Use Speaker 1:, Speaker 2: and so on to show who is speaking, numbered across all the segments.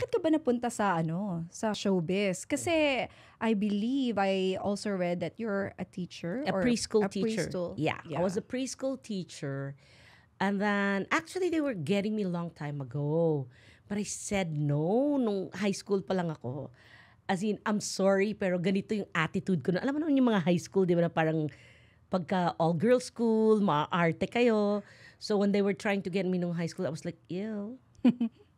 Speaker 1: bakit ka ba napunta sa showbiz? Kasi I believe I also read that you're a teacher
Speaker 2: A
Speaker 1: or
Speaker 2: preschool
Speaker 1: a
Speaker 2: teacher.
Speaker 1: preschool.
Speaker 2: Yeah, I was
Speaker 1: Yeah.
Speaker 2: a preschool teacher. And then, actually, they were getting me long time ago. But I said no nung high school pa lang ako. As in, I'm sorry, pero ganito yung attitude ko. Alam mo naman yung mga high school, di ba, na parang pagka all-girls school, maarte kayo. So when they were trying to get me nung high school, I was like, ew,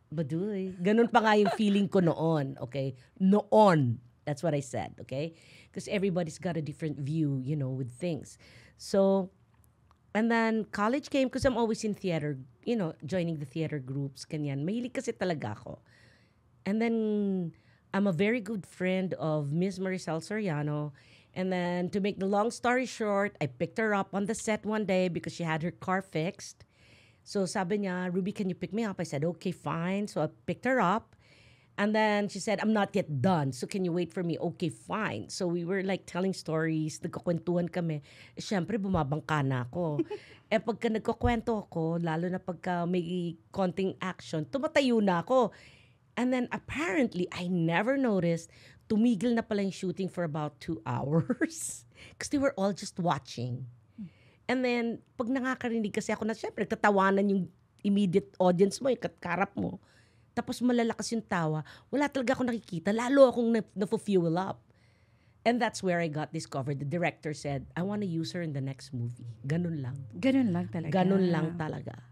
Speaker 2: baduy. Ganun pa nga yung feeling ko noon, okay? Noon. That's what I said, okay? Because everybody's got a different view, with things. So, and then college came because I'm always in theater, joining the theater groups, kanyan. Mahilig kasi talaga ako. And then I'm a very good friend of Miss Maricel Soriano. And then to make the long story short, I picked her up on the set one day because she had her car fixed. So sabi niya, Ruby, can you pick me up? I said, okay, fine. So I picked her up. And then she said, I'm not yet done. So can you wait for me? Okay, fine. So we were like telling stories, nagkakwentuhan kami. Siyempre, bumabangka na ako. Pagka nagkakwento ako, lalo na pagka may konting action, tumatayo na ako. And then apparently, I never noticed, tumigil na pala yung shooting for about 2 hours. Because they were all just watching. And then, pag nakakarinig kasi ako na, syempre, tatawanan yung immediate audience mo, yung karap mo. Tapos malalakas yung tawa. Wala talaga ako nakikita. Lalo akong na-fuel up. And that's where I got discovered. The director said, I want to use her in the next movie. Ganun lang.
Speaker 1: Ganun lang talaga.
Speaker 2: Ganun lang talaga.